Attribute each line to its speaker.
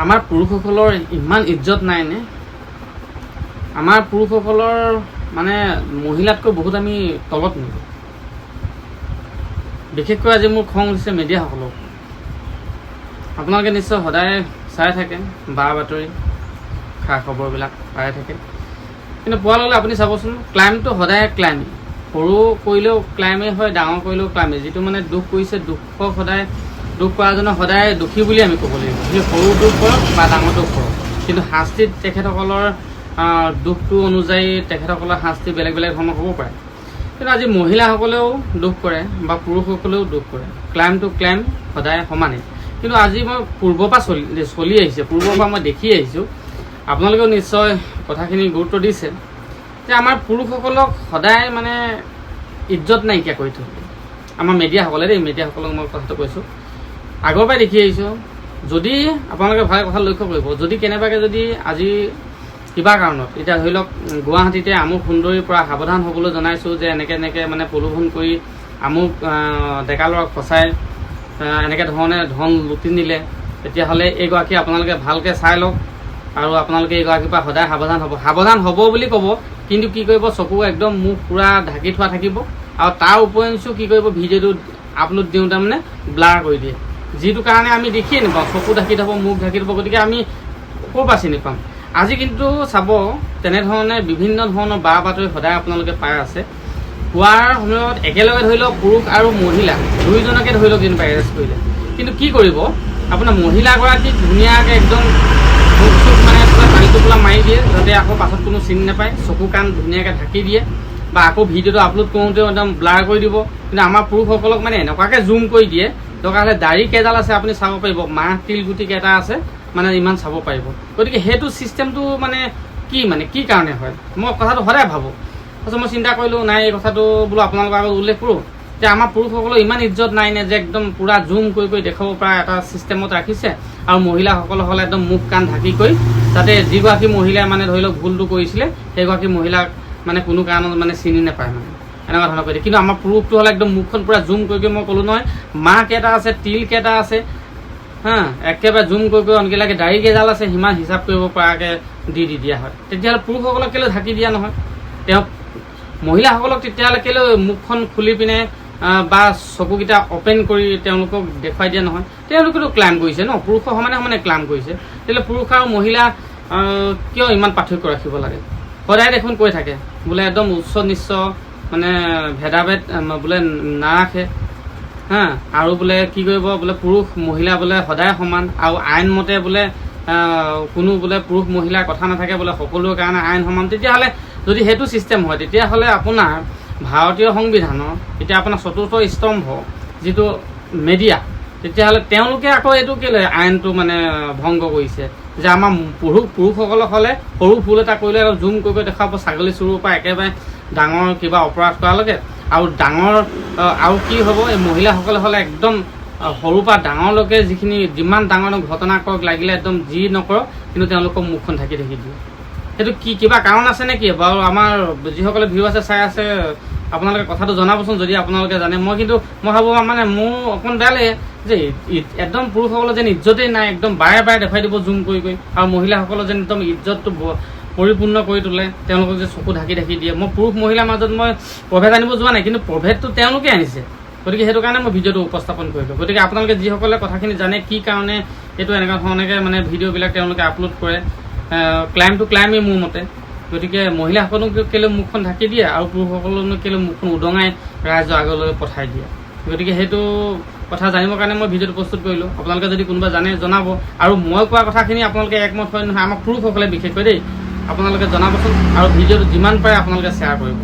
Speaker 1: আমাৰ পুৰুষসকলৰ ইমান ইজ্জত নাইনে? আমাৰ পুৰুষসকলৰ মানে মহিলাতকৈ বহুত আমি তলত নেকি? বিশেষকৈ আজি মোৰ খং উঠিছে মিডিয়াসকলক। আপোনালোকে নিশ্চয় সদায় চাই থাকে বা বাতৰি খা খবৰবিলাক পাই থাকে, কিন্তু পোৱাৰ লগে আপুনি চাবচোন ক্লাইমটো সদায় ক্লাইমেই, সৰু কৰিলেও ক্লাইমেই হয়, ডাঙৰ কৰিলেও ক্লাইমেই। যিটো মানে দুখ কৰিছে দুখক সদায় দুখ কৰাজনক সদায় দোষী বুলি আমি ক'ব লাগিব, সি সৰু দুখ কৰক বা ডাঙৰ দুখ কৰক, কিন্তু শাস্তিত তেখেতসকলৰ দুখটো অনুযায়ী তেখেতসকলৰ শাস্তি বেলেগ বেলেগ ধৰণৰ হ'ব পাৰে। কিন্তু আজি মহিলাসকলেও দুখ কৰে বা পুৰুষসকলেও দুখ কৰে, ক্লাইমটো ক্লাইম সদায় সমানেই। কিন্তু আজি মই পূৰ্বৰ পৰা চলি আহিছে, পূৰ্বৰ পৰা মই দেখি আহিছোঁ, আপোনালোকেও নিশ্চয় কথাখিনি গুৰুত্ব দিছে যে আমাৰ পুৰুষসকলক সদায় মানে ইজ্জত নাইকিয়া কৰি থৈ আমাৰ মিডিয়াসকলে দেই, মিডিয়াসকলক মই কথাটো কৈছোঁ, আগৰ পৰাই দেখি আহিছোঁ। যদি আপোনালোকে ভাল কথা লক্ষ্য কৰিব, যদি কেনেবাকৈ যদি আজি কিবা কাৰণত এতিয়া ধৰি লওক গুৱাহাটীতে আমুক সুন্দৰীৰ পৰা সাৱধান হ'বলৈ জনাইছোঁ যে এনেকৈ মানে প্ৰলোভন কৰি আমুক ডেকা ল'ৰাক ফচাই এনেকৈ ধৰণে ধন লুটি নিলে, তেতিয়াহ'লে এইগৰাকী আপোনালোকে ভালকৈ চাই লওক আৰু আপোনালোকে এইগৰাকীৰ পৰা সদায় সাৱধান হ'ব বুলি ক'ব। কিন্তু কি কৰিব, চকু একদম মুখ পূৰা ঢাকি থোৱা থাকিব আৰু তাৰ উপৰিঞ্চিও কি কৰিব, ভিডিঅ'টো আপলোড দিওঁতে মানে ব্লাৰ কৰি দিয়ে, যিটো কাৰণে আমি দেখিয়ে নাপাওঁ, চকু ঢাকি থ'ব, মুখ ঢাকি থ'ব, গতিকে আমি ক'ৰ পৰা চিনি পাম। আজি কিন্তু চাব তেনেধৰণে বিভিন্ন ধৰণৰ বা বাতৰি সদায় আপোনালোকে পাই আছে। পোৱাৰ সময়ত একেলগে ধৰি লওক পুৰুষ আৰু মহিলা দুয়োজনকে ধৰি লওক যেনিবা এৰেষ্ট কৰিলে, কিন্তু কি কৰিব, আপোনাৰ মহিলাগৰাকীক ধুনীয়াকৈ একদম মুখ চুখ মানে পানী টোপোলা মাৰি দিয়ে, যাতে আকৌ পাছত কোনো চিনি নাপায়, চকু কাণ ধুনীয়াকৈ ঢাকি দিয়ে, বা আকৌ ভিডিঅ'টো আপলোড কৰোঁতেও একদম ব্লাৰ কৰি দিব। কিন্তু আমাৰ পুৰুষসকলক মানে এনেকুৱাকৈ জুম কৰি দিয়ে, দৰকাৰ হ'লে দাড়ি কেইডাল আছে আপুনি চাব পাৰিব, মাহ তিল গুটি কেইটা আছে মানে ইমান চাব পাৰিব। গতিকে সেইটো ছিষ্টেমটো মানে কি কাৰণে হয়, মই কথাটো সদায় ভাবোঁ। তাৰপিছত মই চিন্তা কৰিলোঁ, নাই এই কথাটো বোলো আপোনালোকৰ আগত উল্লেখ কৰোঁ যে আমাৰ পুৰুষসকলৰ ইমান ইজ্জত নাই নে যে একদম পূৰা জুম কৰি দেখাব পৰা এটা ছিষ্টেমত ৰাখিছে, আৰু মহিলাসকলৰ হ'লে একদম মুখ কাণ ঢাকি কৰি, যাতে যিগৰাকী মহিলাই মানে ধৰি লওক ভুলটো কৰিছিলে সেইগৰাকী মহিলাক মানে কোনো কাৰণত মানে চিনি নাপায়, মানে এনেকুৱা ধৰণৰ কৰি দিয়ে। কিন্তু আমাৰ পুৰুষটো হ'লে একদম মুখখন পূৰা জুম কৰি মই ক'লোঁ নহয়, মাহ কেইটা আছে, তিল কেইটা আছে, একেবাৰে জুম কৰি আনকি লাগে দাড়ি কেইডাল আছে, সিমান হিচাপ কৰিব পৰাকৈ দিয়া হয়। তেতিয়াহ'লে পুৰুষসকলক কেলৈ ঢাকি দিয়া নহয়, তেওঁ মহিলাসকলক তেতিয়াহ'লে কেলৈ মুখখন খুলি পিনে বা চকুকেইটা অপেন কৰি তেওঁলোকক দেখুৱাই দিয়া নহয়? তেওঁলোকেতো ক্লাইম কৰিছে ন, পুৰুষৰ সমানে ক্লাইম কৰিছে, তেতিয়াহ'লে পুৰুষ আৰু মহিলা কিয় ইমান পাৰ্থক্য ৰাখিব লাগে? সদায় দেখোন কৈ থাকে বোলে একদম উচ্চ নিচ্চ মানে ভেদাভেদ বোলে নাৰাখে, আৰু বোলে কি কৰিব, বোলে পুৰুষ মহিলা বোলে সদায় সমান, আৰু আইনমতে বোলে কোনো বোলে পুৰুষ মহিলাৰ কথা নাথাকে, বোলে সকলোৰে কাৰণে আইন সমান। তেতিয়াহ'লে যদি সেইটো ছিষ্টেম হয়, তেতিয়াহ'লে আপোনাৰ ভাৰতীয় সংবিধানৰ এতিয়া আপোনাৰ চতুৰ্থ স্তম্ভ যিটো মেডিয়া, তেতিয়াহ'লে তেওঁলোকে আকৌ এইটো কেলৈ আইনটো মানে ভংগ কৰিছে, যে আমাৰ পুৰুষসকলক হ'লে সৰু ভুল এটা কৰিলে অলপ জুম কৰি দেখাব, ছাগলী চুৰৰ পৰা একেবাৰে ডাঙৰ কিবা অপৰাধ কৰালৈকে, আৰু ডাঙৰ আৰু কি হ'ব, এই মহিলাসকলে হ'লে একদম সৰুৰ পৰা ডাঙৰলৈকে যিখিনি যিমান ডাঙৰ ঘটনা কৰক, লাগিলে একদম যি নকৰক, কিন্তু তেওঁলোকক মুখখন ঢাকি দিয়ে। সেইটো কিবা কাৰণ আছে নে কি বাৰু? আমাৰ যিসকলে ভিউ আছে চাই আছে, আপোনালোকে কথাটো জনাবচোন যদি আপোনালোকে জানে। মই ভাবোঁ মানে মোৰ অকণ বেয়া লাগে যে একদম পুৰুষসকলৰ যেন ইজ্জতেই নাই, একদম বাৰে দেখুৱাই দিব জুম কৰি, আৰু মহিলাসকলৰ যেন একদম ইজ্জতটো পৰিপূৰ্ণ কৰি তোলে, তেওঁলোকক যে চকু ঢাকি দিয়ে। মই পুৰুষ মহিলাৰ মাজত মই প্ৰভেদ আনিব যোৱা নাই, কিন্তু প্ৰভেদটো তেওঁলোকে আনিছে, গতিকে সেইটো কাৰণে মই ভিডিঅ'টো উপস্থাপন কৰিলোঁ। গতিকে আপোনালোকে যিসকলে কথাখিনি জানে কি কাৰণে এইটো এনেকুৱা ধৰণেকৈ মানে ভিডিঅ'বিলাক তেওঁলোকে আপলোড কৰে, ক্লাইমটো ক্লাইমেই মোৰ মতে। গতিকে মহিলাসকলক কেলৈ মুখখন ঢাকি দিয়ে আৰু পুৰুষসকলকনো কেলৈ মুখখন উদঙাই ৰাইজৰ আগলৈ পঠাই দিয়ে। গতিকে সেইটো কথা জানিবৰ কাৰণে মই ভিডিঅ'টো প্ৰস্তুত কৰিলোঁ। আপোনালোকে যদি কোনোবা জানে জনাব, আৰু মই কোৱা কথাখিনি আপোনালোকে একমত হয় নহয়, আমাৰ পুৰুষসকলে বিশেষকৈ দেই, আপোনালোকে জনাবচোন, আৰু ভিডিঅ'টো যিমান পাৰে আপোনালোকে শ্বেয়াৰ কৰিব।